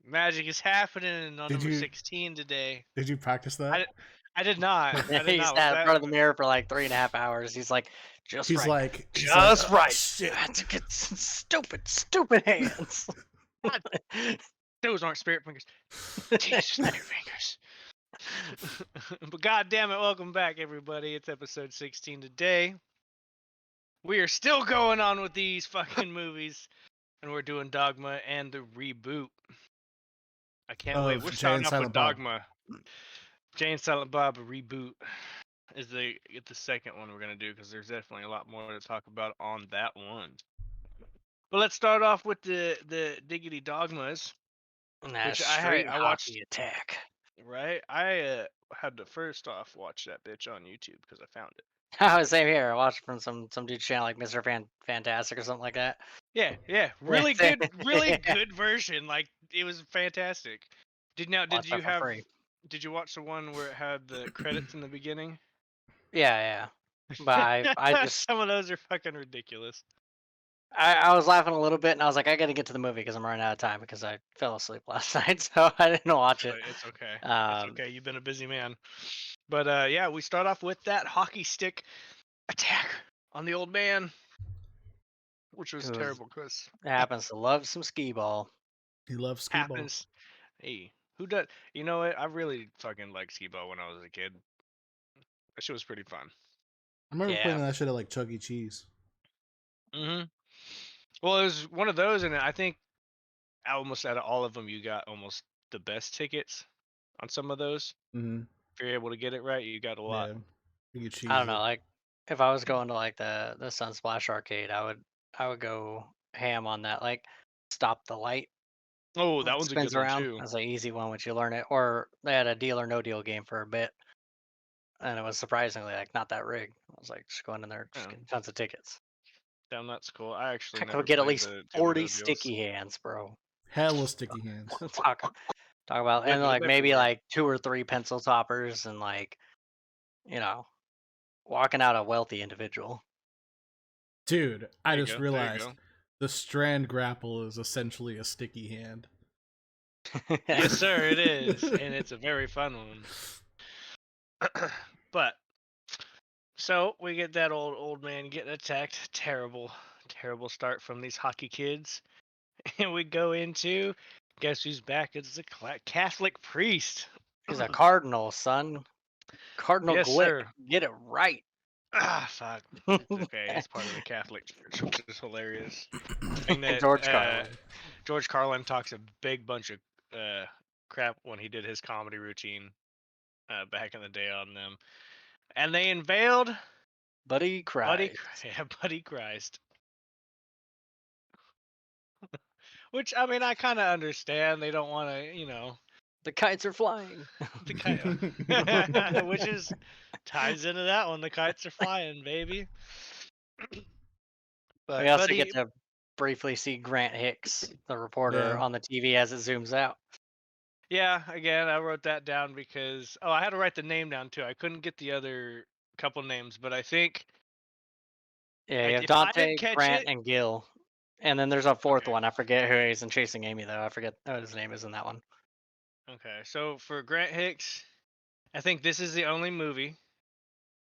Magic is happening on Did number you 16 today. did you practice that? I I did not. I did He not. Was sat in that front of the mirror for like 3.5 hours. He's like, just He's right, like, just oh right. shit. I had to get some stupid hands. God, those aren't spirit fingers. Jesus, spirit fingers. But god damn it, welcome back everybody. It's episode 16 today. We are still going on with these fucking movies, and we're doing Dogma and the reboot. I can't wait. Of We're Jay starting and off with Silent Bob. Dogma. Jay and Silent Bob reboot is the second one we're gonna do because there's definitely a lot more to talk about on that one. But let's start off with the Diggity Dogmas, And that which straight I watched. hockey attack. Right, I had to first off watch that bitch on YouTube because I found it. Same here. I watched it from some dude channel like Mr. Fantastic or something like that. Yeah, really good version. Like it was fantastic. Watched that for free. Did you watch the one where it had the credits in the beginning? Yeah. But I just Some of those are fucking ridiculous. I was laughing a little bit, and I was like, I got to get to the movie because I'm running out of time because I fell asleep last night, so I didn't watch it. It's okay. It's Um, okay. You've been a busy man. But yeah, we start off with that hockey stick attack on the old man, which was who was, terrible because happens to love some skee ball. He loves skee ball. happens. Hey, who does? You know what? I really fucking liked skee ball when I was a kid. That shit was pretty fun. I remember Yeah. playing that shit at like Chuck E. Cheese. Mm-hmm. Well, it was one of those, and I think almost out of all of them, you got almost the best tickets on some of those. Mm-hmm. If you're able to get it right, you got a lot. Yeah. You could cheese I don't know, it. like if I was going to like the Sunsplash arcade, I would go ham on that. Like stop the light. Oh, that It one's a good spins one around. too. That's an easy one once you learn it. Or they had a Deal or No Deal game for a bit, and it was surprisingly like not that rigged. I was like just going in there, just Yeah. getting tons of tickets. Damn, that's cool. I actually I never could get at played least the Deal or 40 No Deals. sticky hands, bro. Hella sticky hands. talk about, and Web like maybe everywhere. like 2 or 3 pencil toppers, and like you know, walking out a wealthy individual. Dude, I There you just go. There you realized go. the strand grapple is essentially a sticky hand. Yes, sir, it is, and it's a very fun one. But so we get that old man getting attacked. Terrible start from these hockey kids, and we go into guess who's back? It's the Catholic priest. He's a cardinal, son. Cardinal Yes, Glick. sir. Get it right. Ah, fuck. It's okay. He's part of the Catholic Church, which is hilarious. And that George Carlin. George Carlin talks a big bunch of crap when he did his comedy routine back in the day on them, and they unveiled Buddy Christ. Buddy Christ. Which I mean, I kind of understand. They don't want to, The kites are flying. the kite, which is ties into that one. The kites are flying, baby. But We also Buddy, get to briefly see Grant Hicks, the reporter, Yeah. on the TV as it zooms out. yeah, again, I wrote that down because I had to write the name down too. I couldn't get the other couple names, but I think Yeah, you have if I didn't Dante, catch Grant, it, and Gil. And then there's a fourth okay, one. I forget who is in Chasing Amy, though. I forget what his name is in that one. okay. So for Grant Hicks, I think this is the only movie.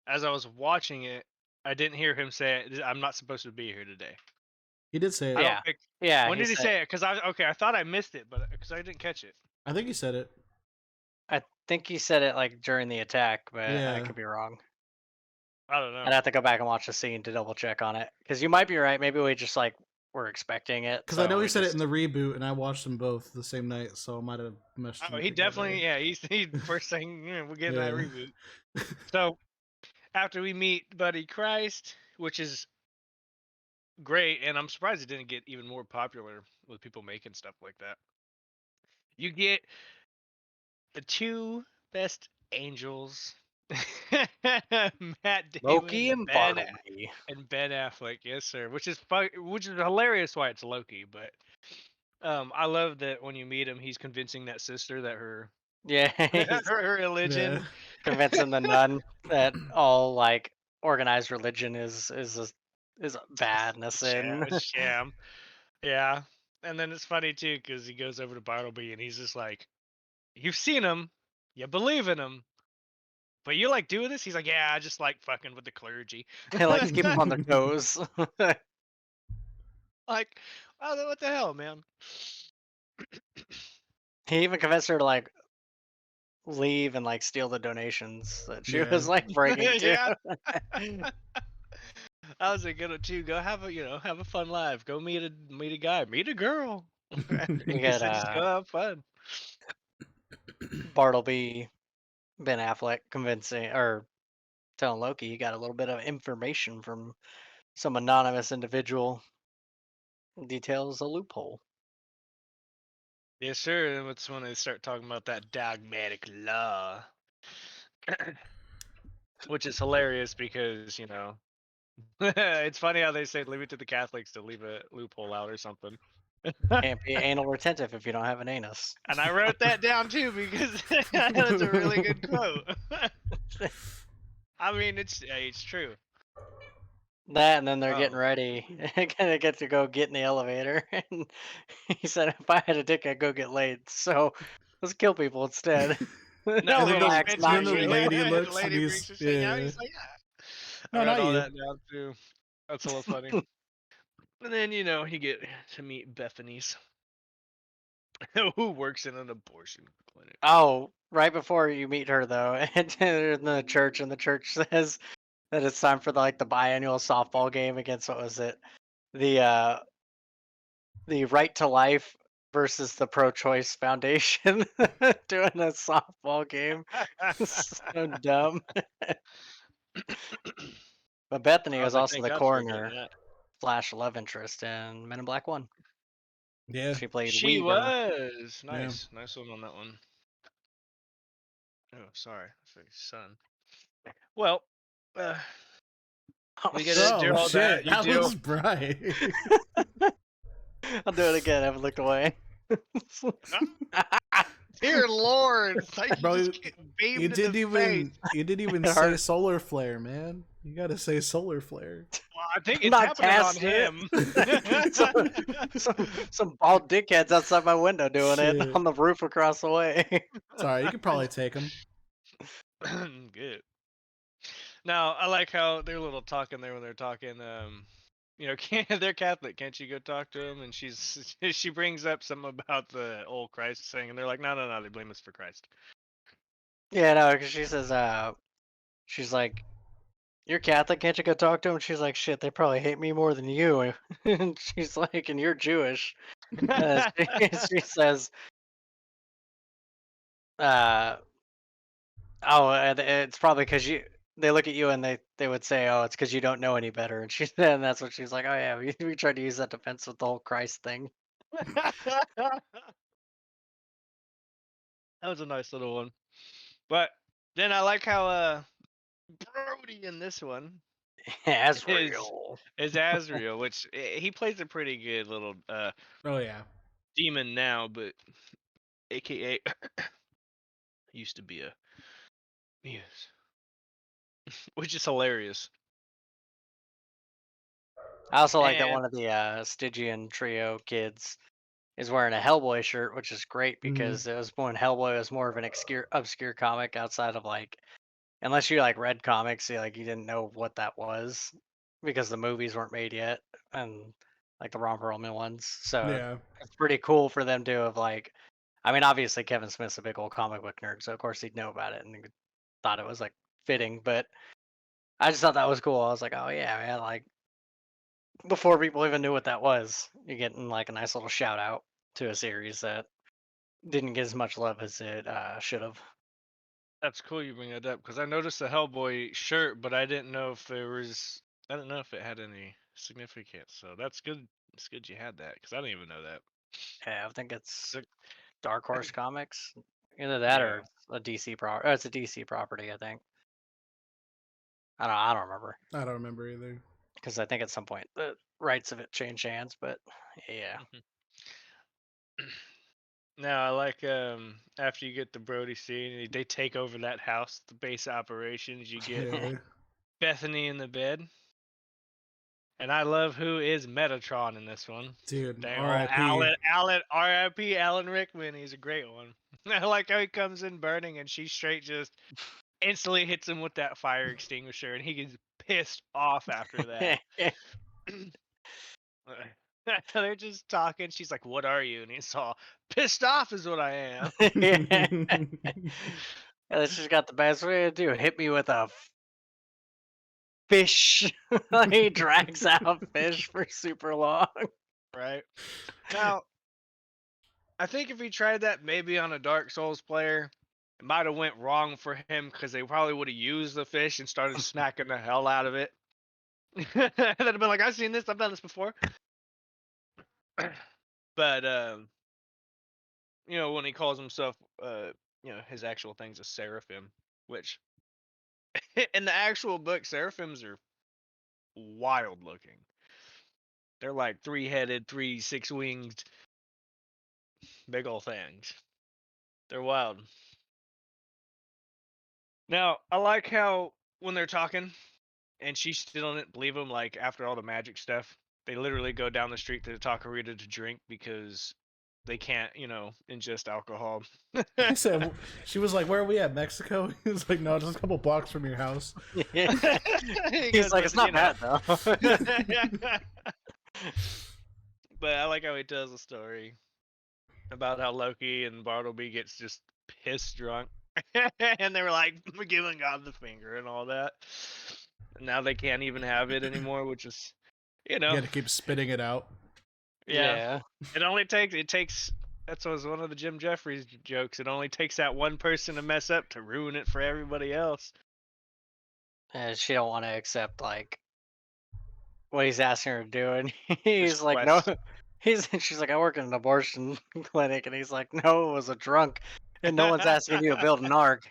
As I was watching it, I didn't hear him say, "I'm not supposed to be here today." He did say I it. don't Yeah. think. Yeah, When he did he said, say it? Because I thought I missed it, but because I didn't catch it. I think he said it. I think he said it like during the attack, but I Yeah. could be wrong. I don't know. I'd have to go back and watch the scene to double check on it. Because you might be right. Maybe we just like were expecting it. Because I know so he we said it just- in the reboot, and I watched them both the same night, so I might have meshed them He together. definitely, yeah. He first thing we're getting that Yeah. reboot. So after we meet Buddy Christ, which is great, and I'm surprised it didn't get even more popular with people making stuff like that. You get the two best angels, Matt Damon Loki and and Bartleby. Ben Affleck. Yes, sir. Which is hilarious why it's Loki, but I love that when you meet him, he's convincing that sister that her Yeah, he's her religion. Yeah. convincing the nun that all like organized religion is bad and a sin. Sham. Yeah. And then it's funny too because he goes over to Bartleby and he's just like, "You've seen him, you believe in him, but you like doing this?" He's like, "Yeah, I just like fucking with the clergy." I like to keep them on their toes. Like, oh, what the hell, man? He even convinced her to like leave and like steal the donations that she Yeah. was like bringing to. Yeah, I was a good one too. Go have have a fun life. Go meet a guy, meet a girl. You He got said, just go have fun. Bartleby, Ben Affleck convincing or telling Loki he got a little bit of information from some anonymous individual. Details a loophole. Yes, sir. And it's when they start talking about that dogmatic law, which is hilarious because it's funny how they say leave it to the Catholics to leave a loophole out or something. Can't be anal retentive if you don't have an anus. And I wrote that down too because that's a really good quote. I mean, it's true. That, and then they're getting Oh. ready. Gonna get to go get in the elevator, and he said, "If I had a dick, I'd go get laid. So let's kill people instead." No, No, then he relax, spits not then on the you. you. lady The looks and lady brings he's her shit out. yeah. He's like, "Ah." I No, wrote not all you. that down too. That's a little funny. And then you get to meet Bethany's, who works in an abortion clinic. Oh, right before you meet her though, and in the church, and the church says that it's time for the biannual softball game against what was it? The the Right to Life versus the Pro-Choice Foundation doing a softball game. So dumb. But Bethany I was was like, also thank the God for getting coroner that. slash love interest in Men in Black 1. Yeah. She played She Weaver. was Yeah. nice one on that one. Oh, sorry, son. Well, uh, we gotta do Oh all that. shit, You that do. was bright. I'll do it again. I haven't looked away. Dear Lord, it's like you Bro, just get beamed in the face. you didn't even It say hurt. solar flare, man. You gotta say solar flare. Well, I think I'm it's not happening on casting it. him. some bald dickheads outside my window doing it Shit. on the roof across the way. Sorry, you could probably take him. Good. Now I like how they're a little talking there when they're talking. They're Catholic. Can't you go talk to him? And she brings up something about the old Christ thing, and they're like, no, they blame us for Christ. Yeah, no, because she says, she's like, "You're Catholic, can't you go talk to him?" She's like, "Shit, they probably hate me more than you." And she's like, "And you're Jewish." She says, uh, "Oh, it's probably because you." They look at you and they would say, "Oh, it's because you don't know any better." And and that's what she's like, "Oh yeah, we tried to use that defense with the whole Christ thing." That was a nice little one. But then I like how Brody in this one As is real. is Azrael, which he plays a pretty good little Oh yeah. demon now, but AKA used to be a muse, which is hilarious. I also like that And one of the Stygian trio kids is wearing a Hellboy shirt, which is great Mhm. because it was when Hellboy was more of an obscure comic outside of unless you read comics, you didn't know what that was because the movies weren't made yet, and the Ron Perlman ones. So Yeah. it's pretty cool for them to have I mean, obviously Kevin Smith's a big old comic book nerd, so of course he'd know about it and he thought it was fitting. But I just thought that was cool. I was like, oh yeah, man, before people even knew what that was, you're getting a nice little shout out to a series that didn't get as much love as it should have. that's cool you bring that up because I noticed the Hellboy shirt, but I didn't know if I don't know if it had any significance. So that's good. It's good you had that because I didn't even know that. Yeah, I think it's So, Dark Horse Comics, either that or yeah. it's a DC pro. It's a DC property, I think. I don't remember I don't remember either. because I think at some point the rights of it changed hands. But yeah, Now I like after you get the Brody scene, they take over that house, the base operations. You get Yeah. Bethany in the bed, And I love who is Metatron in this one. Dude, Dang, R.I.P. R.I.P. Alan Rickman. He's a great one. I like how he comes in burning and she straight just instantly hits him with that fire extinguisher and he gets pissed off after that. They're just talking. She's like, "What are you?" And he's all pissed off. Is what I am. Yeah, that's just got the best way to do. Hit me with a fish. He drags out fish for super long. Right now, I think if he tried that maybe on a Dark Souls player, it might have went wrong for him because they probably would have used the fish and started smacking the hell out of it. They'd have been like, "I've seen this. I've done this before." But when he calls himself, his actual thing's a seraphim, which in the actual book, seraphims are wild looking. They're like 3-headed, 6-winged, big ol' things. They're wild. Now, I like how when they're talking and she still didn't believe him, like after all the magic stuff, they literally go down the street to the taqueria to drink because they can't, ingest alcohol. He said, she was like, "Where are we at? Mexico?" He was like, "No, just a couple blocks from your house." He's goes, like, it's not bad though. But I like how he tells the story about how Loki and Bartleby gets just pissed drunk. And they were like, "We're giving God the finger" and all that. And now they can't even have it anymore, which is, You had to keep spitting it out. yeah. It takes that's was one of the Jim Jeffries jokes. It only takes that one person to mess up to ruin it for everybody else. And she don't want to accept like what he's asking her to do, and he's His like, no. quest. She's like, I work in an abortion clinic, and he's like, no, it was a drunk, and no one's asking you to build an ark.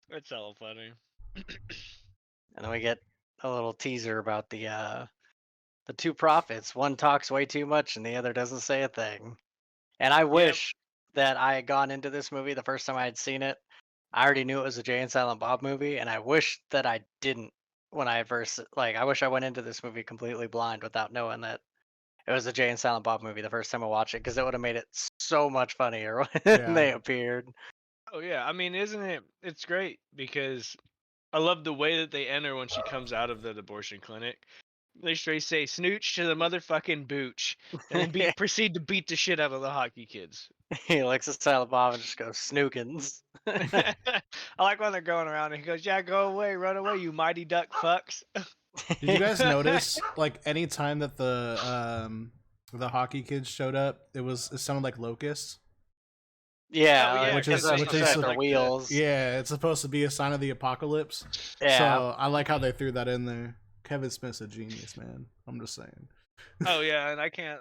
It's all funny. And then we get a little teaser about the two prophets. One talks way too much, and the other doesn't say a thing. And I wish that I had gone into this movie the first time I had seen it. I already knew it was a Jay and Silent Bob movie, and I wish that I didn't when I first I wish I went into this movie completely blind without knowing that it was a Jay and Silent Bob movie the first time I watched it, because it would have made it so much funnier when they appeared. Oh yeah, I mean, isn't it? It's great because I love the way that they enter when she comes out of the abortion clinic. They straight say "snooch" to the motherfucking booch, and then proceed to beat the shit out of the hockey kids. He looks at Silent Bob and just goes, "Snookins." I like when they're going around and he goes, "Yeah, go away, run away, you mighty duck fucks." Did you guys notice, like, any time that the hockey kids showed up, it sounded like locusts? Yeah, Oh, yeah, which 'cause is they their like wheels. Yeah, it's supposed to be a sign of the apocalypse. Yeah. So I like how they threw that in there. Kevin Smith's a genius, man. I'm just saying. Oh yeah, and I can't.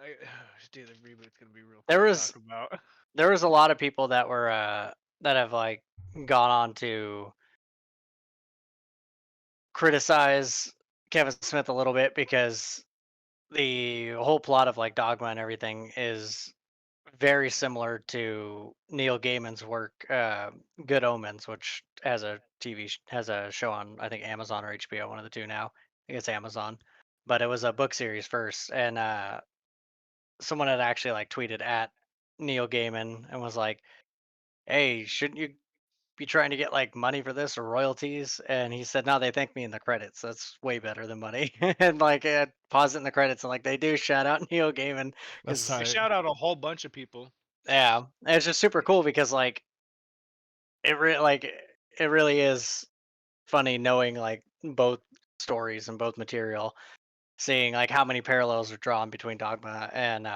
Dude, the reboot's gonna be real. There fun to was- talk about. There was a lot of people that were that have like gone on to criticize Kevin Smith a little bit because the whole plot of like Dogma and everything is very similar to Neil Gaiman's work, Good Omens, which has a has a show on, I think, Amazon or HBO, one of the two now. I think it's Amazon, but it was a book series first, and someone had actually like tweeted at Neil Gaiman and was like, "Hey, shouldn't you be trying to get like money for this or royalties?" And he said, "No, they thank me in the credits. That's way better than money." And like, pause it in the credits, and like they do shout out Neil Gaiman That's because They tight. shout out a whole bunch of people. yeah, and it's just super cool because like it really is funny knowing like both stories and both material, seeing like how many parallels are drawn between Dogma and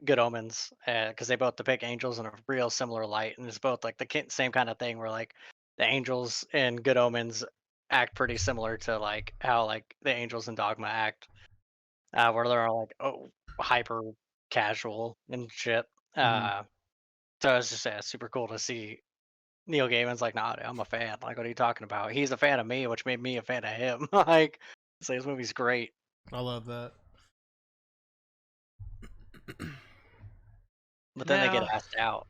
Good Omens, because they both depict angels in a real similar light, and it's both like the same kind of thing where like the angels in Good Omens act pretty similar to like how like the angels in Dogma act, where they're all like hyper casual and shit. So it's just super cool to see Neil Gaiman's like, nah, dude, I'm a fan. Like, what are you talking about? He's a fan of me, which made me a fan of him. Like, so this movie's great. I love that. But then they get Now- asked out.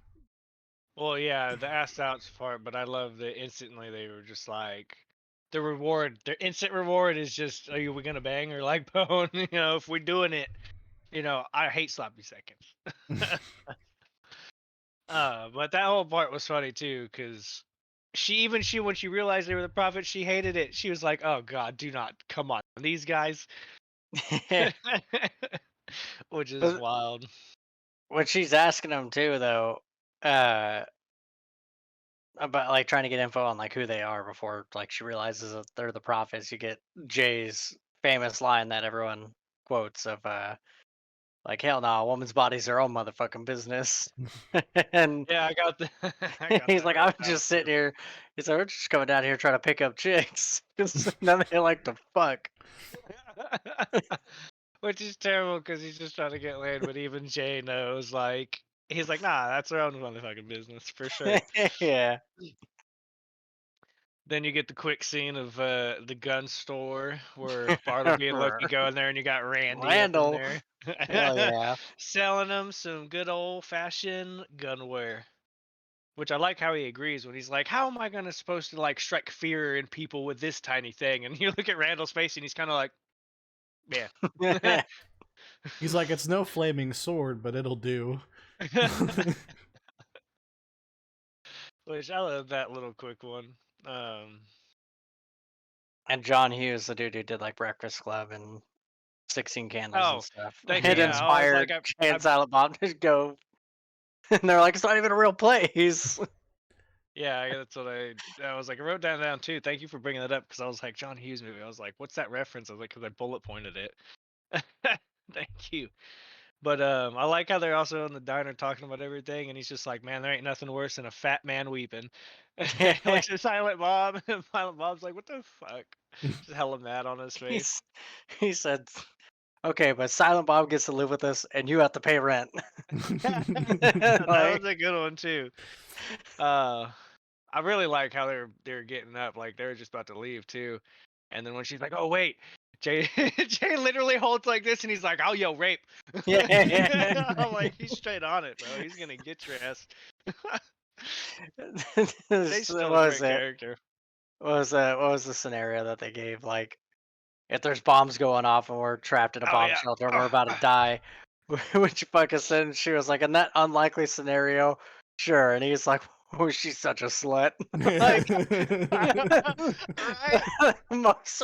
Well, yeah, the ass outs part, but I love that instantly they were just like, the reward, their instant reward is just, are we gonna bang or like bone? If we're doing it, I hate sloppy seconds. But that whole part was funny too, because she when she realized they were the prophets, she hated it. She was like, "Oh God, do not come on these guys," which is But wild. when she's asking him too, though, uh, about like trying to get info on like who they are before like she realizes that they're the prophets, you get Jay's famous line that everyone quotes of like, hell no, a woman's body's her own motherfucking business. And Yeah, I got I got he's that like, wrote I'm down just too. sitting here. He's like, we're just coming down here trying to pick up chicks. 'Cause none they like to fuck. Which is terrible because he's just trying to get laid, but even Jay knows, like, he's like, nah, that's their own motherfucking business for sure. Yeah. Then you get the quick scene of the gun store where Bartleby and Loki go in there, and you got Randy up in Randall. there Hell yeah. selling them some good old fashioned gunware. Which I like how he agrees when he's like, "How am I gonna supposed to like strike fear in people with this tiny thing?" And you look at Randall's face, and he's kind of like, "Yeah." He's like, it's no flaming sword, but it'll do. Which I love that little quick one. Um, And John Hughes, the dude who did like Breakfast Club and 16 Candles and oh, stuff, thank you. it Yeah, I was like, inspired Jay and Silent Bob to go. And they're like, it's not even a real place. yeah, that's what I was like. I wrote that down too. Thank you for bringing that up because I was like, John Hughes movie. I was like, what's that reference? I was like, because I bullet pointed it. Thank you. But I like how they're also in the diner talking about everything, and he's just like, "Man, there ain't nothing worse than a fat man weeping." Like so Silent Bob, and Silent Bob's like, "What the fuck?" Just hella mad on his face. He's, he said, okay, but Silent Bob gets to live with us and you have to pay rent. That Like, was a good one too. Uh, I really like how they're getting up, like they're just about to leave too, and then when she's like, "Oh wait." Jay, Jay literally holds like this, and he's like, "Oh, yo, rape." yeah. I'm like, he's straight on it, bro. He's gonna get your ass. Jay's What still a was great it? character. What was the scenario that they gave? Like, if there's bombs going off and we're trapped in a Oh bomb yeah. shelter and we're about to die, would you fucking send? She was like, in that unlikely scenario, sure. And he's like, oh, she's such a slut. Like, Right? the most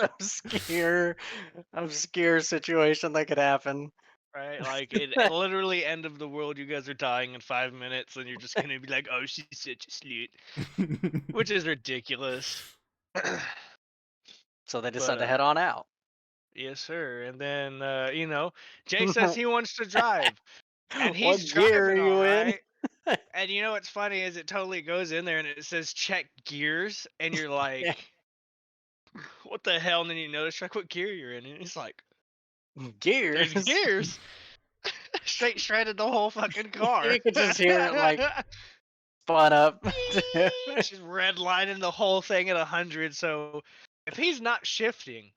obscure situation that could happen. Right? Like it literally end of the world, you guys are dying in 5 minutes, and you're just gonna be like, "Oh, she's such a slut," which is ridiculous. So they But decided to head on out. yes, sir. And then Jay says he wants to drive, and What he's gear are driving all you in? right. And you know what's funny is it totally goes in there and it says check gears, and you're Yeah. like, what the hell? And then you notice like what gear you're in, and it's like, there's Gears. gears. Straight shredded the whole fucking car. You could just hear it like spun up. She's redlining the whole thing at 100. So if he's not shifting,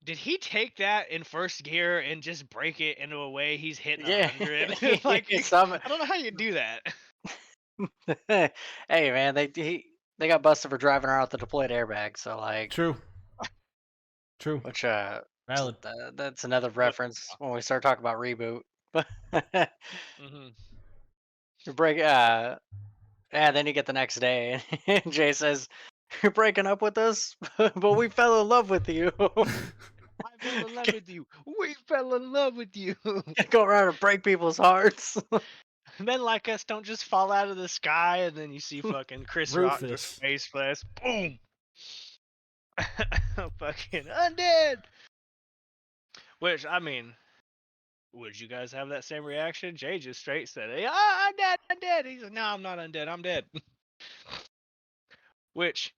did he take that in first gear and just break it into a way he's hitting Yeah. 100? Like, Some, I don't know how you do that. hey man, they got busted for driving around with the deployed airbag. So like, True. True. which Valid. that's another But reference when we start talking about reboot. But hmm you break and then you get the next day and Jay says, you're breaking up with us, but we fell in love with you. I fell in love with you. We fell in love with you. Go around and break people's hearts. Men like us don't just fall out of the sky, and then you see fucking Chris Rock just Rufus. face blast. Boom. Fucking undead. Which, I mean, would you guys have that same reaction? Jay just straight said, "Yeah, I'm dead, I'm dead." He's like, "No, I'm not undead, I'm dead." Which,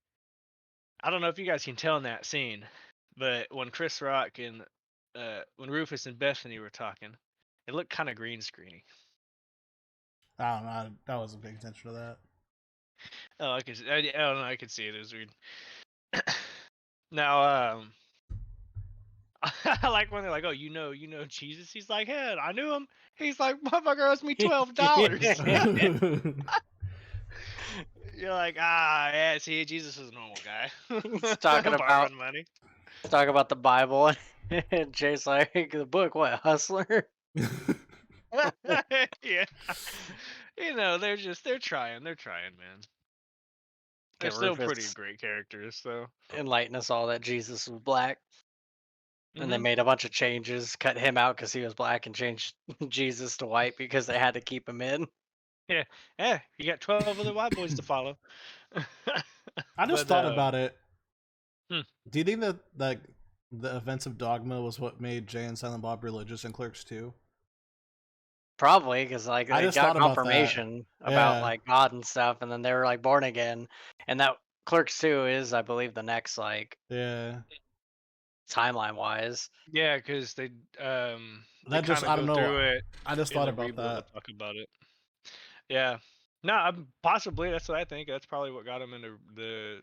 I don't know if you guys can tell in that scene, but when Chris Rock and when Rufus and Bethany were talking, it looked kind of green screeny. I don't know. I wasn't paying attention to that. Oh, I don't know. I could see it. It was weird. Now, I like when they're like, "Oh, you know Jesus." He's like, "Hey, I knew him." He's like, "Motherfucker owes me $12." You're like, yeah, see, Jesus is a normal guy. He's talking about Borrowing money. talk about the Bible, and Jay's like, the book, what, Hustler? Yeah. They're trying, man. They're Get still pretty Rufus great characters, so. enlighten us all that Jesus was black. And they Mhm. made a bunch of changes, cut him out because he was black, and changed Jesus to white because they had to keep him in. Yeah. Yeah, you got 12 other white boys to follow. I just But, thought about it. hmm. Do you think that like the events of Dogma was what made Jay and Silent Bob religious in Clerks 2? Probably because like I they just got thought about that. confirmation about Yeah. like God and stuff, and then they were like born again. And that Clerks 2 is, I believe, the next like Yeah. timeline wise. Yeah, because they That just kind of I don't go know. through it I just in thought the about reboot. We'll that. talk about it. Yeah. No, possibly that's what I think. That's probably what got him into the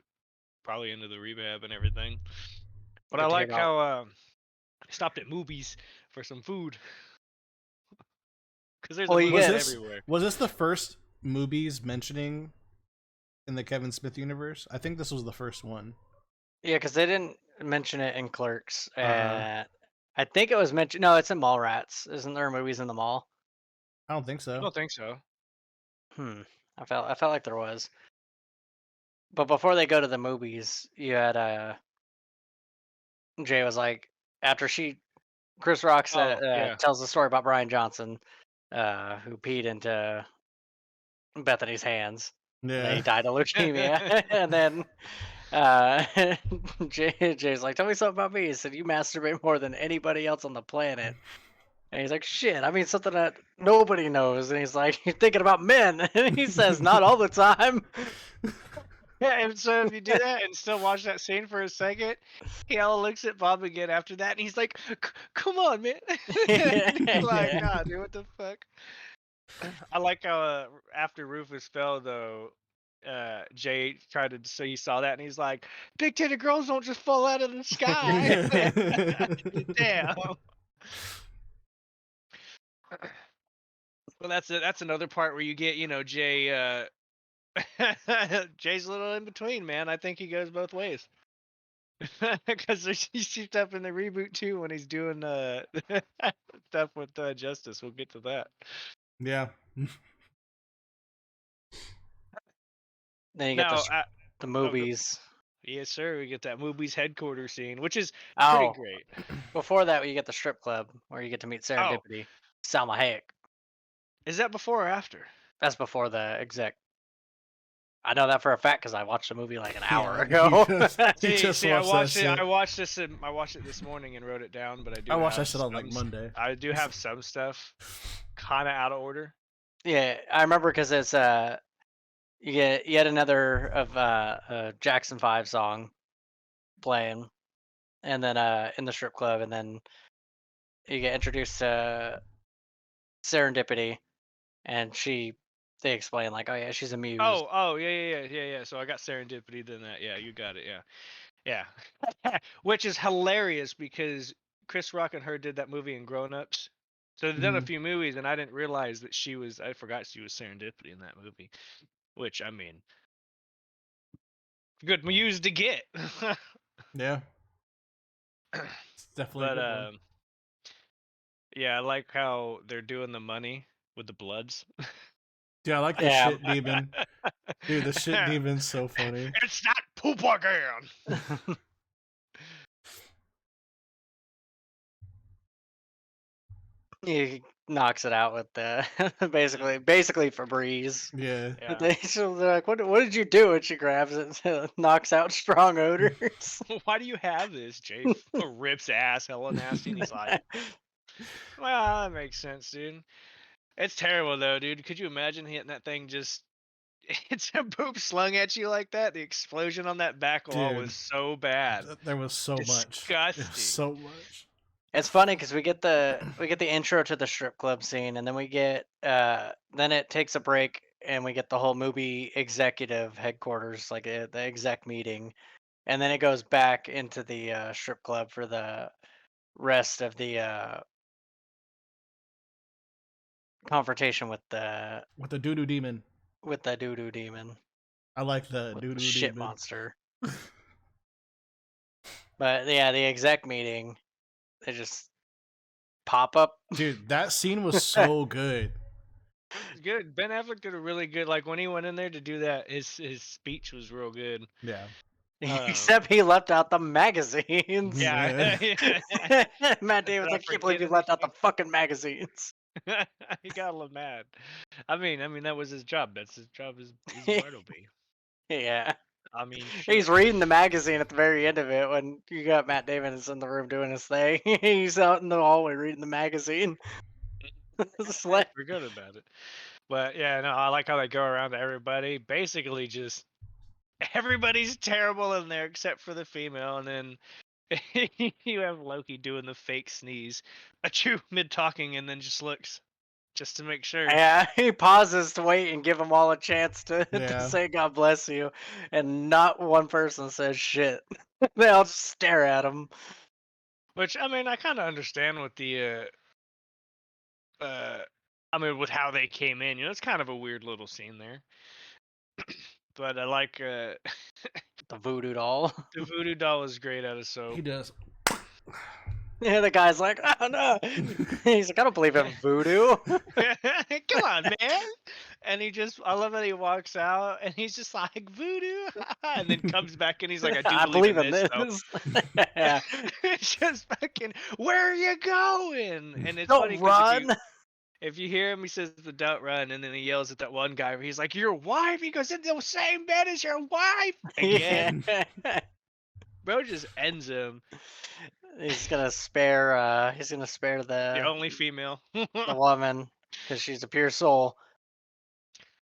rehab and everything. But I Get to hear like about how he stopped at movies for some food because there's a Well, you movies get everywhere. Was this the first movies mentioning in the Kevin Smith universe? I think this was the first one. yeah, because they didn't mention it in Clerks. Uh-huh. I think it was mentioned. No, it's in Mallrats. Isn't there movies in the mall? I don't think I so. don't think so. I felt like there was. But before they go to the movies, you had Jay was like, after Chris Rock Oh, yeah. tells the story about Brian Johnson, who peed into Bethany's hands, and then he Yeah. died of leukemia. And then uh, Jay's like, "Tell me something about me." He said, "You masturbate more than anybody else on the planet." And he's like, "Shit, I mean something that nobody knows." And he's like, "You're thinking about men." And he says, "Not all the time." Yeah, and so if you do that and still watch that scene for a second, he all looks at Bob again after that, and he's like, "Come on, man!" And he's like, Yeah. "Nah, dude, what the fuck?" I like how after Rufus fell though, Jay tried to so you saw that, and he's like, "Big titted girls don't just fall out of the sky." Damn. Well, that's it. That's another part where you get, Jay. Jay's a little in between, man. I think he goes both ways. Because he's shaped up in the reboot too when he's doing stuff with Justice. We'll get to that. Yeah. Then you get Now, the oh, movies. yes, sir. We get that movie's headquarters scene, which is pretty Oh, great. before that, you get the strip club where you get to meet Oh, Serendipity, Salma Hayek. is that before or after? That's before the exec. I know that for a fact because I watched the movie like an hour Yeah, ago. he just I watched that watched it. shit. I watched this. I watched it this morning and wrote it down. But I watched that shit on like Monday. I do have some stuff kind of out of order. Yeah, I remember because it's you get yet another of Jackson 5 song playing, and then in the strip club, and then you get introduced to Serendipity, and they explain like, oh yeah, she's a muse. Oh, yeah. So I got Serendipity. Then that. Yeah, you got it. Yeah. Which is hilarious because Chris Rock and her did that movie in Grown Ups. So they've done a Mhm. few movies, and I didn't realize that I forgot she was Serendipity in that movie. Which, I mean, good muse to get. Yeah. It's definitely But, a good one. yeah, I like how they're doing the money with the Bloods. Dude, I like the Yeah. shit demon. Dude, the shit demon's so funny. It's not poop again. He knocks it out with the basically Febreze. Yeah. But Yeah. they're like, what did you do? And she grabs it and knocks out strong odors. Why do you have this? Jay rips ass, hella nasty, and he's like, well, that makes sense, dude. It's terrible though, dude. Could you imagine hitting that thing just it's a poop slung at you like that? The explosion on that back wall Dude. was so bad. There was so much. Disgusting. So much. It's funny because we get the intro to the strip club scene, and then we get then it takes a break, and we get the whole movie executive headquarters, like the exec meeting, and then it goes back into the strip club for the rest of the confrontation with the With the doo-doo demon. doo-doo demon. I like the with doo the doo shit demon. monster. But yeah, the exec meeting, they just pop up. Dude, that scene was so good. It's good. Ben Affleck did a really good. Like when he went in there to do that, his speech was real good. Yeah. Except he left out the magazines. Yeah, Matt Damon's I like, I can't believe forget you left out the anything? fucking magazines. He got a little mad. I mean that was his job. That's his job. Is Bartleby. Yeah. I mean, He's shit. reading the magazine at the very end of it when you got Matt Damon is in the room doing his thing. He's out in the hallway reading the magazine. It's I like, forgot about it. But yeah, no, I like how they go around to everybody. Basically, just everybody's terrible in there except for the female, and then you have Loki doing the fake sneeze, a chew mid talking, and then just looks just to make sure. yeah, he pauses to wait and give them all a chance to Yeah. say God bless you, and not one person says shit. They all just stare at him. Which I mean, I kind of understand with the I mean, with how they came in. You know, it's kind of a weird little scene there. But I like The voodoo doll. the voodoo doll is great out of He soap. does. Yeah, the guy's like, oh no. He's like, I don't believe in voodoo. Come on, man. And I love that he walks out and he's just like, voodoo. And then comes back and he's like, I do I believe in this. this, though. Yeah. It's just fucking, where are you going? And it's Don't funny because run. if you hear him, he says, don't run. And then he yells at that one guy where he's like, your wife? He goes, in the same bed as your wife. Again. Yeah. Bro just ends him. He's gonna spare The the only female. woman because she's a pure soul,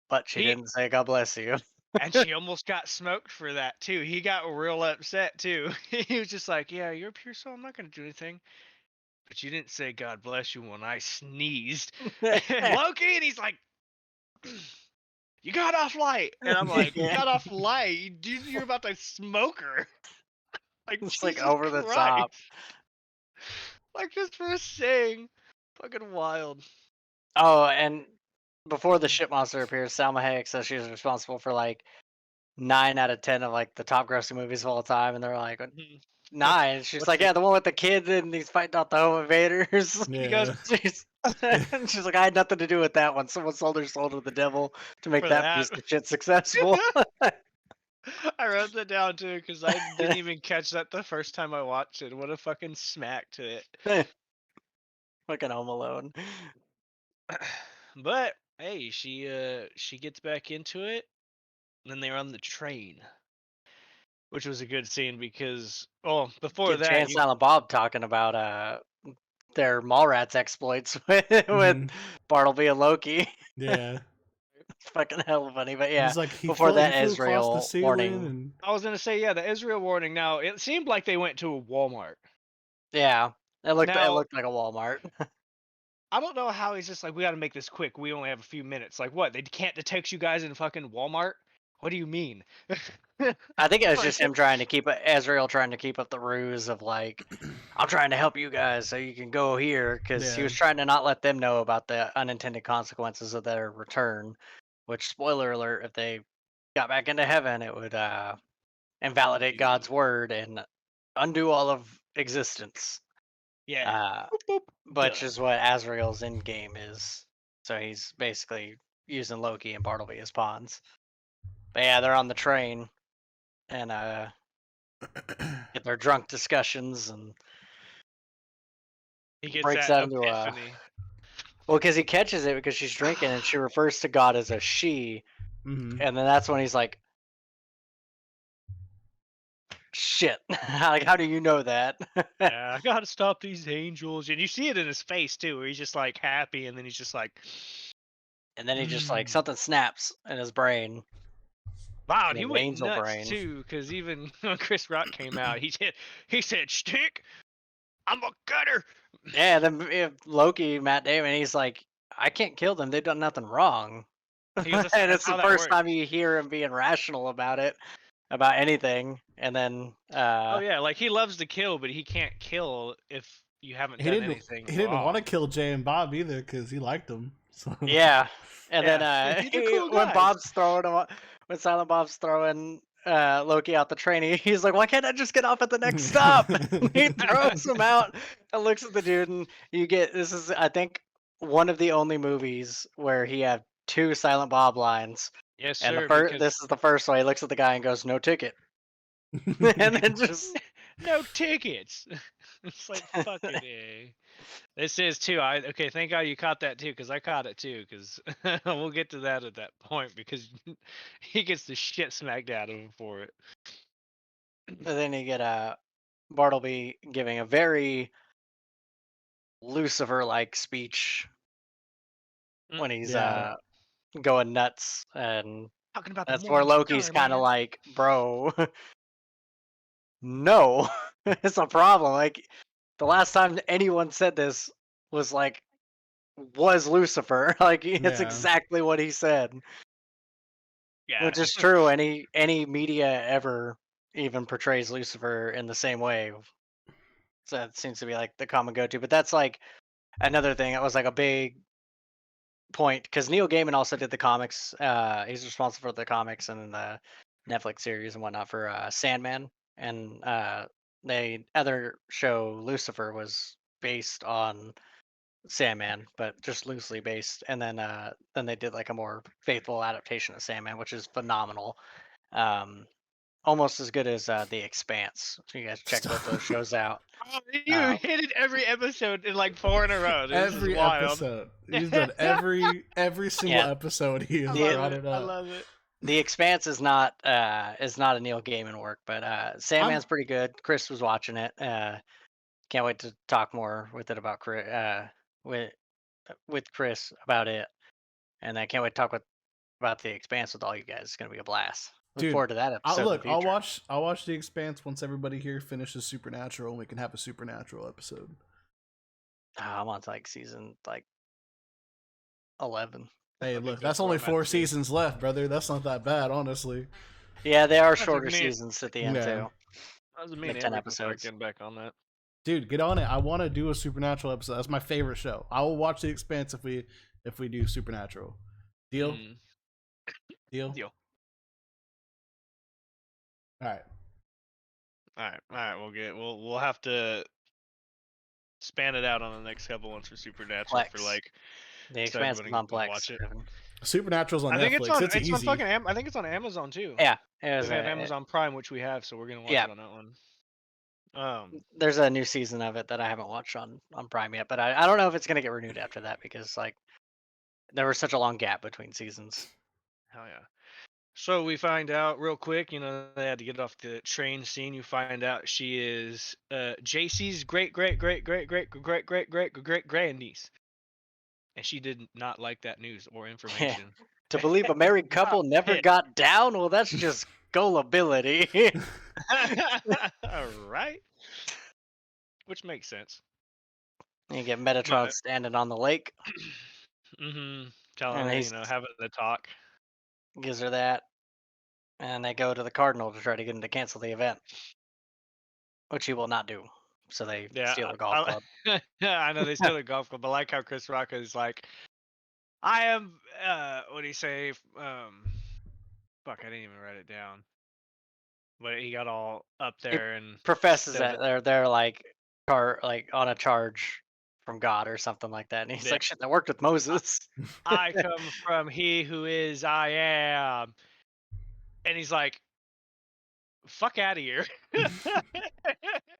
but she He didn't say God bless you. And she almost got smoked for that too. He got real upset too. He was just like, "Yeah, you're a pure soul. I'm not gonna do anything." But you didn't say God bless you when I sneezed. And Loki, and he's like, "You got off light," and I'm like, Yeah. "Got off light? You're about to smoke her." Like It's Jesus like over the Christ. top. Like just for saying, fucking wild. Oh, and before the shit monster appears, Salma Hayek says she's responsible for like 9 out of 10 of like the top grossing movies of all time, and they're like, Mhm. 9. She's What's like, the- yeah, the one with the kids and he's fighting out the home invaders. He goes Yeah. she's, she's like, I had nothing to do with that one. Someone sold her soul to the devil to make for that that. piece of shit successful. I wrote that down too because I didn't even catch that the first time I watched it. What a fucking smack to it. Fucking Home Alone. But hey, she gets back into it, and then they're on the train, which was a good scene because before Get Jay that and Silent Bob talking about their Mallrats exploits with Mhm. Bartleby and Loki. Yeah. It's fucking hella funny, but yeah. He's like he Before that, flew across the Israel ceiling warning. and I was gonna say yeah, the Israel warning. Now it seemed like they went to a Walmart. Yeah, it looked Now like a Walmart. I don't know how he's just like we got to make this quick. We only have a few minutes. Like what? They can't detect you guys in fucking Walmart? What do you mean? I think it was Like, just him trying to keep Israel trying to keep up the ruse of like, I'm trying to help you guys so you can go here because he Yeah. was trying to not let them know about the unintended consequences of their return. Which, spoiler alert, if they got back into heaven, it would invalidate God's word and undo all of existence. yeah. Uh, Boop, boop, which done. is what Azrael's end game is. So he's basically using Loki and Bartleby as pawns. But yeah, they're on the train and get their drunk discussions and He gets breaks that out into a epiphany. well, because he catches it because she's drinking and she refers to God as a she, Mhm. and then that's when he's like, "Shit! Like, how do you know that?" Yeah, I gotta stop these angels. And you see it in his face too, where he's just like happy, and then he's just like, And then he just like something snaps in his brain, wow, in he his went angel nuts brain. too. Because even when Chris Rock came out, he said, "Stick, I'm a cutter." Yeah, then Loki, Matt Damon, he's like, "I can't kill them. They've done nothing wrong." He goes, And That's it's how the that first works." time you hear him being rational about it, about anything. And then, Oh yeah, like he loves to kill, but he can't kill if you haven't he done didn't anything he didn't wrong. want to kill Jay and Bob either because he liked them. So, Yeah, and then These are cool when guys. Bob's throwing him, when Silent Bob's throwing Loki out the train, he's like, "Why can't I just get off at the next stop?" He throws him out and looks at the dude, and you get this is I think one of the only movies where he had two Silent Bob lines, Yes, and the sir. first Because this is the first one. He looks at the guy and goes, "No ticket," and then just no tickets. It's like fucking a. This is too. Okay. Thank God you caught that too, because I caught it too. Because we'll get to that at that point because he gets the shit smacked out of him for it. and then you get Bartleby giving a very Lucifer-like speech when he's yeah, going nuts, and Talking about the that's where morning Loki's star, kind of man. like, bro, no, it's a problem. Like the last time anyone said this was Lucifer. Like it's yeah. exactly what he said, Yeah. which is true. Any media ever even portrays Lucifer in the same way. So that seems to be like the common go-to. But that's like another thing that was like a big point because Neil Gaiman also did the comics. He's responsible for the comics and the Netflix series and whatnot for Sandman, and the other show Lucifer was based on Sandman, but just loosely based. And then they did like a more faithful adaptation of Sandman, which is phenomenal. Um, Almost as good as The Expanse. So you guys check both those shows out. Oh, you Um, hit it every episode in like 4 in a row. This is Every wild. episode, he's done every single yeah, episode. He I has love brought it. it I up. love it. The Expanse is not a Neil Gaiman work, but I'm Sandman's pretty good. Chris was watching it. Can't wait to talk more with it about with Chris about it, and I can't wait to talk about The Expanse with all you guys. It's gonna be a blast. Look dude. forward to that I'll episode in the look. I'll future. watch. I'll watch The Expanse once everybody here finishes Supernatural, and we can have a Supernatural episode. I'm on like season 11. Hey, Okay, look, go that's for it. only I'm at 4 the beginning. seasons left, brother. That's not that bad, honestly. Yeah, they are That's like shorter me. seasons at the end Yeah, too, That's me and like 10 Amber can start episodes. getting back on that. dude, get on it. I want to do a Supernatural episode. That's my favorite show. I will watch The Expanse if we do Supernatural. Deal? Mm, Deal? deal. All right. All right. We'll have to span it out on the next couple ones for Supernatural for Plex. like The so Expanse everybody is on can Plex. watch it. Supernatural's on I think Netflix. It's it's on easy. fucking I think it's on Amazon too. Yeah, it was They have Amazon Prime, which we have, so we're gonna watch yeah. it on that one. There's a new season of it that I haven't watched on Prime yet, but I don't know if it's gonna get renewed after that because like there was such a long gap between seasons. Hell yeah. So we find out real quick, they had to get off the train scene. You find out she is JC's great grandniece, and she did not like that news or Yeah. information. To believe a married couple never Pissed. got down, well, that's just gullibility. Right? Which makes sense. You get Metatron standing on the lake, Telling and her, he's having the talk. gives her that, and they go to the Cardinal to try to get him to cancel the event, which he will not do. So they Yeah, steal a golf club. I know they steal a golf club, but I like how Chris Rock is like, I am. What do you say? Fuck, I didn't even write it down. But he got all up there and Professes said, that they're like on a charge from God or something like that, and he's Yeah. like, "Shit, that worked with Moses." I come from He who is I am, and he's like, fuck out of here.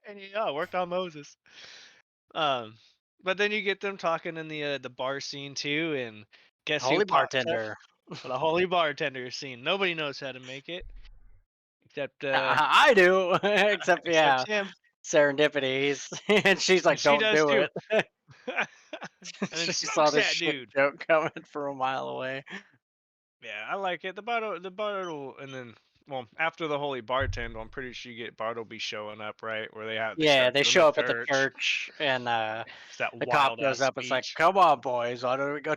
And worked on Moses. But then you get them talking in the bar scene too, and guess who Holy pops up? bartender. For the holy bartender scene. Nobody knows how to make it except I do, except except him. serendipity. And she's like, And she "Don't does do too. it." And then She saw smokes this that shit dude. joke coming from a mile away. Yeah, I like it. The Bartle, and then after the holy bartender, I'm pretty sure you get Bartleby showing up, right? Where they Yeah, start they doing the show up at the church. church, and It's that the cop wild goes ass up. It's like, speech. "Come on, boys, why don't we go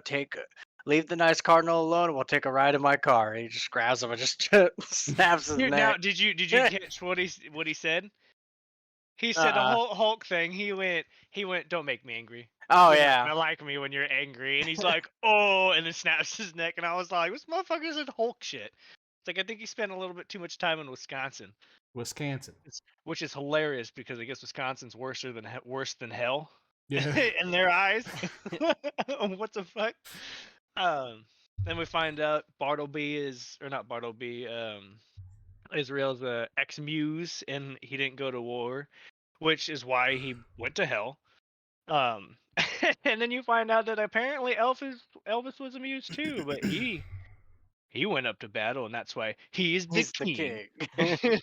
leave the nice cardinal alone, and we'll take a ride in my car." And he just grabs him and just snaps his Dude, now neck. did you catch what he said? He said the whole Hulk thing. He went, don't make me angry. Oh You're not yeah. gonna like me when you're angry. And he's like, oh, and then snaps his neck. And I was like, this motherfucker said Hulk shit. It's like, I think he spent a little bit too much time in Wisconsin. Wisconsin. Which is hilarious because I guess Wisconsin's worse than hell. Yeah. In their eyes. What the fuck? Then we find out Bartleby is, or not Bartleby, Israel's ex-muse, and he didn't go to war, which is why he went to hell. And then you find out that apparently Elvis was a muse too, but he went up to battle, and that's why he's the He's the king. king.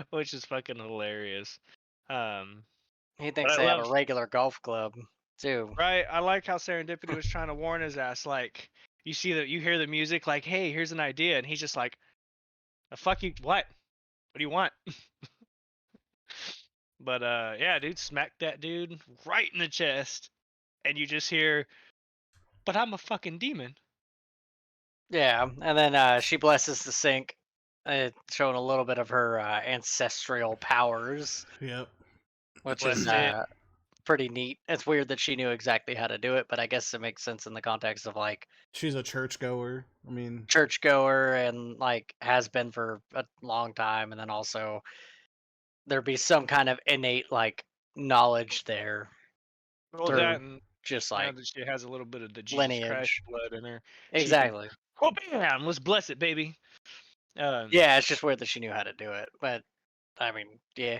Which is fucking hilarious. Um, He but thinks I they have love, a regular golf club too. right? I like how Serendipity was trying to warn his ass. Like, you see that, you hear the music, like, hey, here's an idea, and he's just like, the fuck you, what? What do you want? But yeah, dude, smacked that dude right in the chest, and you just hear, but I'm a fucking demon. Yeah, and then she blesses the sink, showing a little bit of her ancestral powers, Yep. which is Blessed it. pretty neat. It's weird that she knew exactly how to do it, but I guess it makes sense in the context of like She's a churchgoer. I mean, churchgoer and like has been for a long time, and then also there'd be some kind of innate like knowledge there Well, through that, and just now like that she has a little bit of the Jesus Christ lineage. blood in her, she can, Exactly. oh bam, let's bless it, baby. Yeah, it's just weird that she knew how to do it, but I mean, yeah.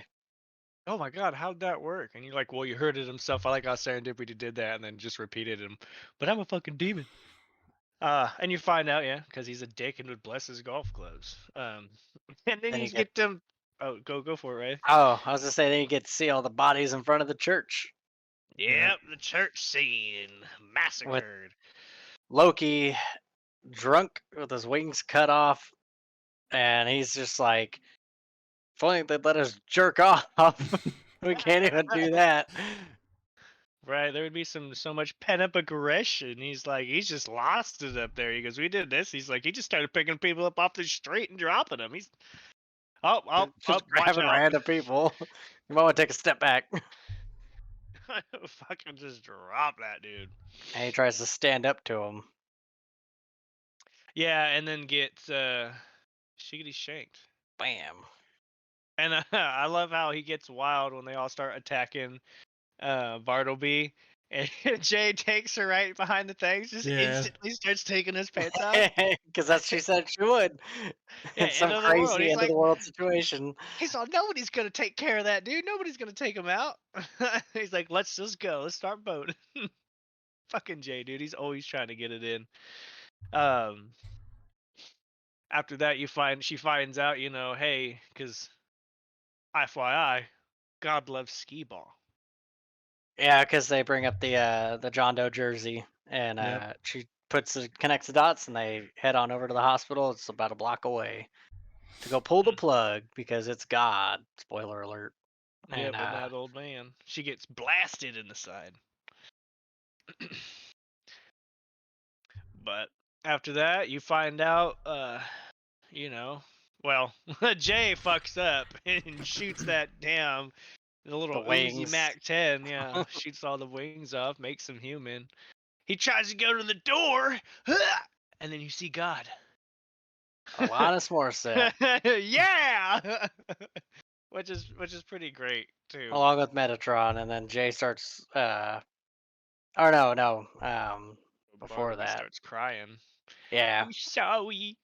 Oh my god, how'd that work? And you're like, well, you heard it himself. I like how Serendipity did that and then just repeated him. But I'm a fucking demon. And you find out, yeah, because he's a dick and would bless his golf clubs. And then Then you you get get them. Oh, go for it, Ray. oh, I was gonna say then you get to see all the bodies in front of the church yeah. Yep, the church scene with massacred. Loki drunk with his wings cut off, and he's just like, if only they'd let us jerk off. We can't even do that. Right, there would be so much pent up aggression. He's just lost it up there. He goes, we did this. He's like, he just started picking people up off the street and dropping them. He's Just watch grabbing out. random people. You might want to take a step back. Fucking just drop that dude. And he tries to stand up to him. Yeah, and then gets shiggity shanked. Bam. And I love how he gets wild when they all start attacking Bartleby. And Jay takes her right behind the things, just Yeah. instantly starts taking his pants off. Because that's she said she would. Yeah, In some end of the world. crazy He's end of like, the world situation. he's like, nobody's gonna take care of that dude. Nobody's gonna take him out. He's like, let's just go. Let's start boating. Fucking Jay, dude. He's always trying to get it in. After that, she finds out, hey, because FYI, God loves skee ball. Yeah, because they bring up the John Doe jersey, and Yep. she connects the dots, and they head on over to the hospital. It's about a block away to go pull the plug because it's God. Spoiler alert. Yep, And and that old man. She gets blasted in the side. But after that, you find out, well, Jay fucks up and shoots that the little the Uzi wings. Mac 10. Yeah, shoots all the wings off, makes him human. He tries to go to the door, and then you see God. Alanis Morissette, Yeah, which is pretty great too. along with Metatron, and then Jay starts. Or no. Before Bartleby that, starts crying. yeah. I'm sorry.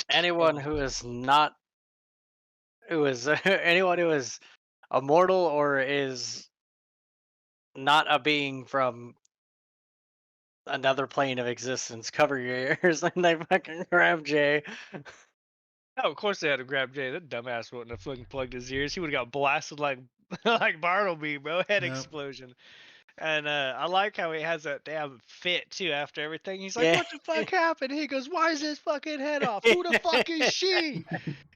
Anyone who is not, who is anyone who is immortal or is not a being from another plane of existence, cover your ears, and they fucking grab Jay. Oh, of course they had to grab Jay. That dumbass wouldn't have fucking plugged his ears. He would have got blasted like like Bartleby, bro. Head Yep. explosion. And I like how he has that damn fit too after everything. He's like, Yeah. "What the fuck happened?" He goes, "Why is his fucking head off? Who the fuck is she?"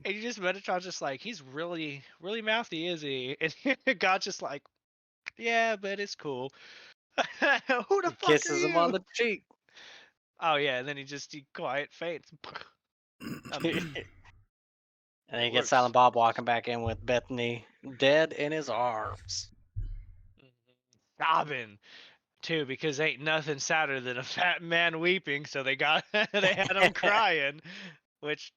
And you just Metatron's just like, "He's really, really mouthy, is he?" And God's just like, "Yeah, but it's cool." Who the fuck are Kisses him on you? the cheek. Oh yeah, and then he quiet faints. And then It you get works. Silent Bob walking back in with Bethany dead in his arms. Sobbing too, because ain't nothing sadder than a fat man weeping. So they got they had him crying, which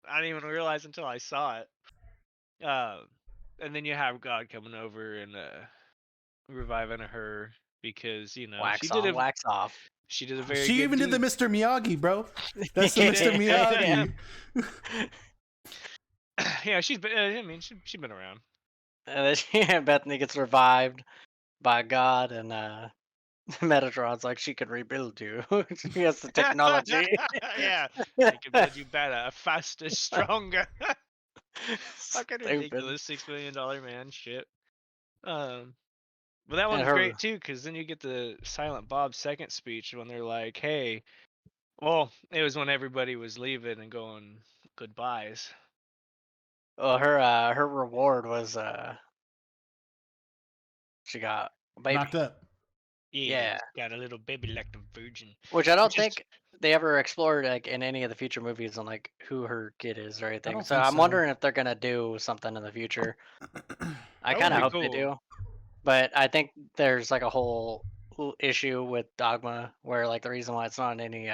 I didn't even realize until I saw it. And then you have God coming over and reviving her because Wax on, wax off. she did a very She good even did the deed. Mr. Miyagi, bro. That's the She Mr. did. Miyagi. Yeah, she's been. I mean, she's been around. And then Bethany gets revived by God, and Metatron's like, she can rebuild you. She has the technology. Yeah, she can build you better, faster, stronger. Fucking Stupid. ridiculous, $6 million man shit. But that And one's her, great too, because then you get the Silent Bob's second speech when they're like, "Hey," well, it was when everybody was leaving and going goodbyes. well, her reward was she got a baby. Knocked up. Yeah. got a little baby like the virgin. Which I don't Which is- think they ever explored like in any of the future movies on like who her kid is or anything. don't So think I'm so. wondering if they're gonna do something in the future. I That would kind of be hope cool. they do, but I think there's like a whole issue with Dogma where like the reason why it's not on any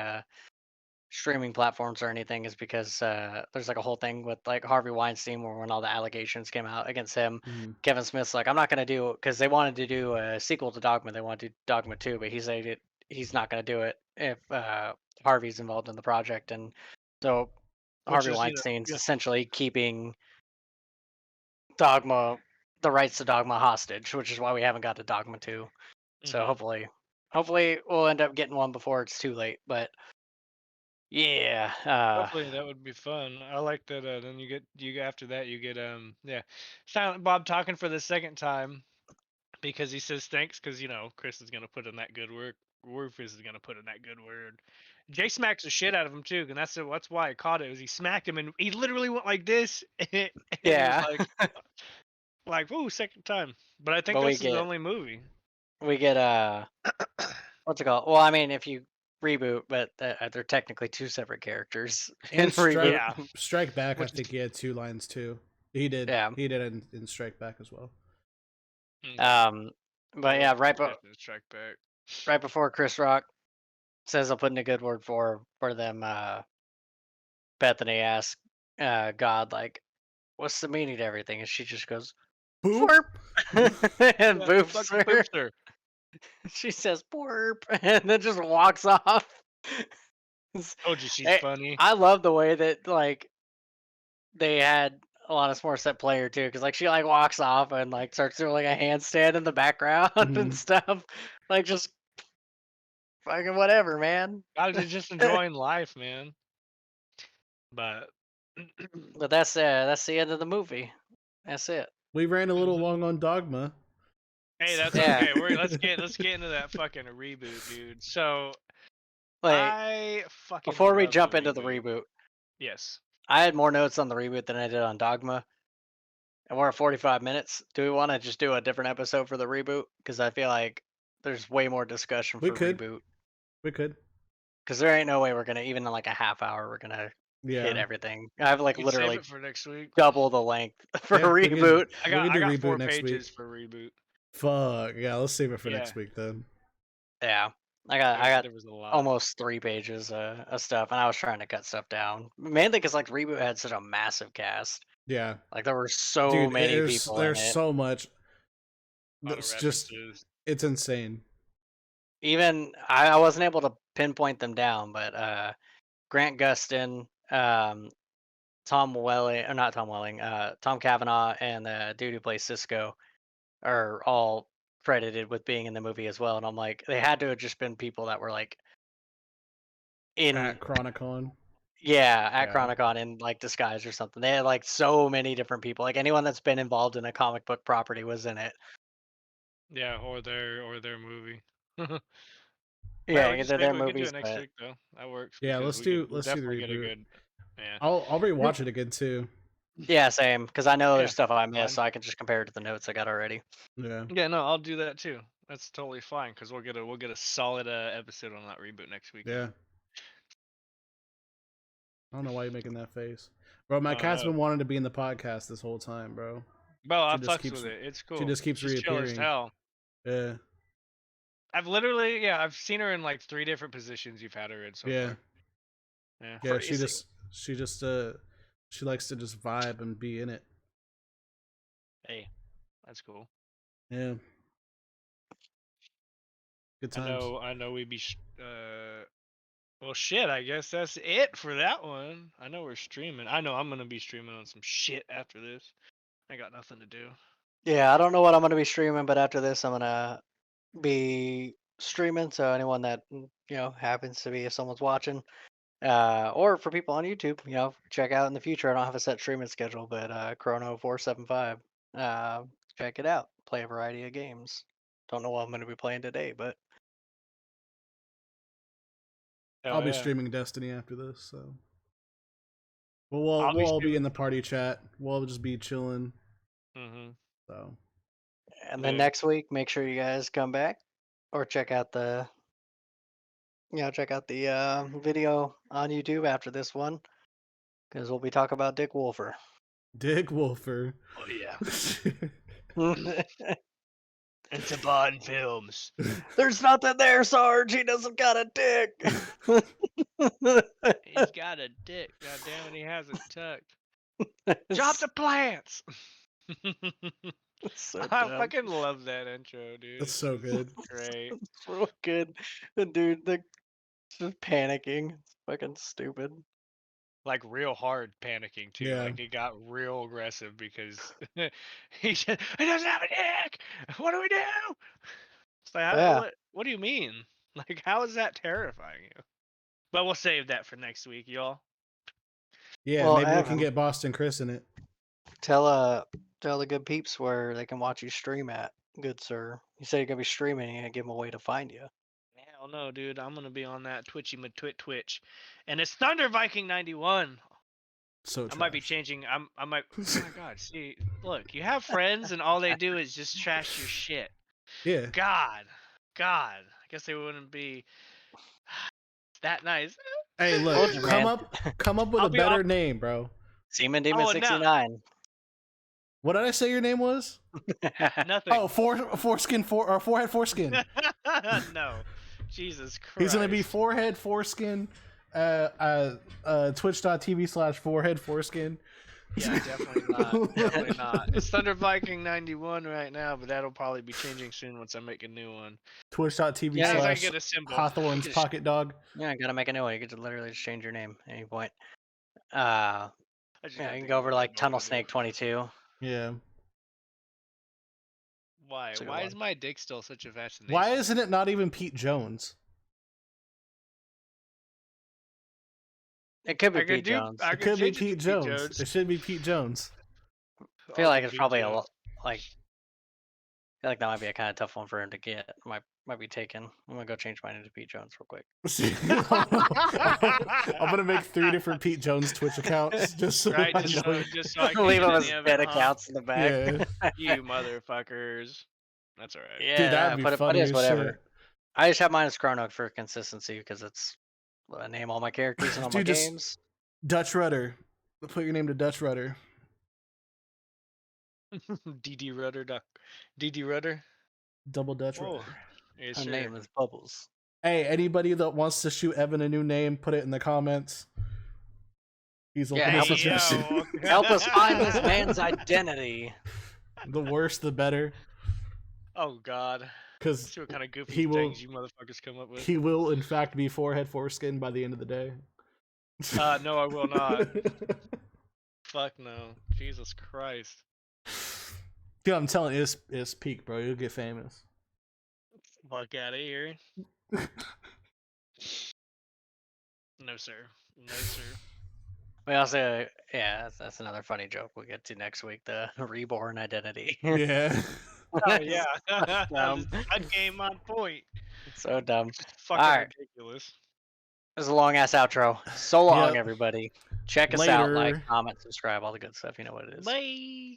streaming platforms or anything is because there's like a whole thing with like Harvey Weinstein where when all the allegations came out against him, Kevin Smith's like, I'm not gonna do, because they wanted to do a sequel to Dogma, they wanted to do Dogma 2, but he said he's not gonna do it if Harvey's involved in the project, and so Which Harvey is, Weinstein's yeah. essentially keeping Dogma, the rights to Dogma hostage, which is why we haven't got to Dogma 2. So Mhm. hopefully we'll end up getting one before it's too late, but yeah. Hopefully that would be fun. I like that. Then after that you get Silent Bob talking for the second time because he says thanks because Chris is gonna put in that good work. Rufus is gonna put in that good word. Jay smacks the shit out of him too, and that's why I caught it. Was he smacked him and he literally went like this, and he was Yeah. like, "Ooh, second time." But I think But this is the only movie. we get what's it called? Well, I mean, if you reboot, but they're technically two separate characters in And reboot. Yeah. Strike Back, I Which is- think he had 2 lines too. He did. Yeah. He did in Strike Back as well. But yeah, Strike Back. right before Chris Rock says I'll put in a good word for them, Bethany asks God like, "What's the meaning to everything?" And she just goes, Boop. "Borp," and Yeah, boops fucking her. boops her. She says "Borp," and then just walks off. Told you she's Hey, funny. I love the way that like they had Alanis Morissette play her too, because like she like walks off and like starts doing like a handstand in the background and Mhm. stuff, like just fucking whatever, man. Guys are just enjoying life, man. But But that's the end of the movie. That's it. We ran a little Mhm. long on Dogma. Hey, that's Yeah. okay. Let's get into that fucking reboot, dude. So Like I fucking before we love jump into the reboot, Yes. I had more notes on the reboot than I did on Dogma, and we're at 45 minutes. Do we want to just do a different episode for the reboot? Because I feel like there's way more discussion We for could. reboot. We could. Because there ain't no way we're gonna, even in like a half hour, we're gonna hit Yeah. everything. I have like We can save literally it for next week. double the length for Yeah, a we can- reboot. I we can do got reboot 4 next pages week. for reboot. Fuck. Yeah, let's save it for Yeah. next week then. Yeah, I got There was a lot. almost 3 pages of stuff, and I was trying to cut stuff down mainly because like reboot had such a massive cast. Yeah. Like there were so Dude, many people in there's it. so much. A lot of It's just references. it's insane. Even I wasn't able to pinpoint them down, but Grant Gustin, Tom Welling, or not Tom Welling, Tom Cavanaugh, and the dude who plays Cisco are all credited with being in the movie as well. And I'm like, they had to have just been people that were like in At Chronicon. at Yeah. Chronicon in like disguise or something. They had like so many different people. Like anyone that's been involved in a comic book property was in it. Yeah, or their movie. Yeah, we either their we can do movies, it next but week though. That works. Yeah, because let's we'll do the definitely get a reboot. good. Yeah. I'll rewatch it again too. yeah, same. Because I know Yeah, there's stuff I fine. missed, so I can just compare it to the notes I got already. Yeah. Yeah, no, I'll do that too. That's totally fine because we'll get a solid episode on that reboot next week. Yeah. I don't know why you're making that face. Bro, my Oh, cat's no. been wanting to be in the podcast this whole time, bro. Bro, I She just fucks keeps- with it. It's cool. She just keeps She's chill as reappearing. hell. Yeah. I've literally, I've seen her in like 3 different positions you've had her in so Yeah. far. Yeah. Yeah, Crazy. she likes to just vibe and be in it. Hey, that's cool. Yeah. Good times. I know we'd be well, shit, I guess that's it for that one. I know we're streaming. I know I'm going to be streaming on some shit after this. I got nothing to do. Yeah, I don't know what I'm gonna be streaming, but after this, I'm gonna be streaming. So anyone that happens to be, if someone's watching, or for people on YouTube, check out in the future. I don't have a set streaming schedule, but Chrono475, check it out. Play a variety of games. Don't know what I'm gonna be playing today, but Hell I'll be yeah. streaming Destiny after this, so I'll we'll all be streaming- in the party chat. We'll all just be chilling. Mm-hmm. So and then Yeah. next week, make sure you guys come back or check out the video on YouTube after this one, because we'll be talking about Dick Wolfer. Dick Wolfer. Oh yeah. It's a Bond films. There's nothing there, Sarge. He doesn't got a dick. He's got a dick. God damn it, he has it tucked. Drop the plants. So I dumb. fucking love that intro, dude. That's so good. Great. It's real good. The dude, just panicking. It's fucking stupid. Like real hard panicking too. Yeah. Like it got real aggressive because he said, "He doesn't have a dick. What do we do?" It's like, Yeah. what do you mean? Like, how is that terrifying you? But we'll save that for next week, y'all. Yeah, Well, maybe we Evan- can get Boston Chris in it. Tell the good peeps where they can watch you stream at, good sir. You said you're gonna be streaming and give them a way to find you. Hell no, dude. I'm gonna be on that Twitch, and it's Thunder Viking 91. So I might be trash. changing. I might. Oh my god! See, look, you have friends, and all they do is just trash your shit. Yeah. God. I guess they wouldn't be that nice. Hey, Told look, you, come man. up with I'll a be better off- name, bro. Seaman Demon Oh, no. 69. What did I say your name was? Nothing. Oh, foreskin foreskin. No. Jesus Christ. He's gonna be forehead foreskin. Twitch.tv/forehead foreskin. Yeah, definitely not. Definitely not. It's Thunder Viking 91 right now, but that'll probably be changing soon once I make a new one. Twitch.tv As soon as I slash get a symbol. Hawthorne's Just- Pocket Dog. Yeah, gotta make a new one. You could just literally just change your name at any point. I just Yeah, gotta you can think go of over what to I like know Tunnel to do. Snake 22. Yeah. Why? That's a good Why is one. my dick still such a fascination? Why isn't it not even Pete Jones? It could be I could Pete do- Jones. I It could be change it to Pete Pete Jones. Jones. It should be Pete Jones. I feel I'll like do it's Pete probably a Jones. lot. Like, I feel like that might be a kind of tough one for him to get. Might be taken. I'm gonna go change mine into Pete Jones real quick. I'm gonna make 3 different Pete Jones Twitch accounts just so Right, I just know. so I can Leave get him as any of dead it, huh? accounts in the back. Yeah. You motherfuckers. That's alright. Yeah, Dude, that'd be put funny it as as whatever. shit. I just have mine as Chrono for consistency because it's what I name all my characters and all my Dude, just- games. Dutch Rudder. Put your name to Dutch Rudder. DD Rudder. DD Rudder. Double Dutch Whoa. Rudder. Yeah, My sure. name is Bubbles. Hey, anybody that wants to shoot Evan a new name, put it in the comments. He's Yeah, open help to us- suggestions. Help us find this man's identity. The worse, the better. Oh God. Because See what kind of goofy he will- things you motherfuckers come up with. he will, in fact, be forehead foreskin by the end of the day. No, I will not. Fuck no. Jesus Christ. Dude, I'm telling you, it's peak, bro. You'll get famous. Fuck out of here. No, sir. No, sir. We also, yeah, that's another funny joke we'll get to next week. The reborn identity. Yeah. Oh yeah. dumb. That game on point. So dumb. It's just fucking Alright. ridiculous. This is a long ass outro. So long, Yep. everybody. Check us out. Later. Like, comment, subscribe, all the good stuff. You know what it is. Bye.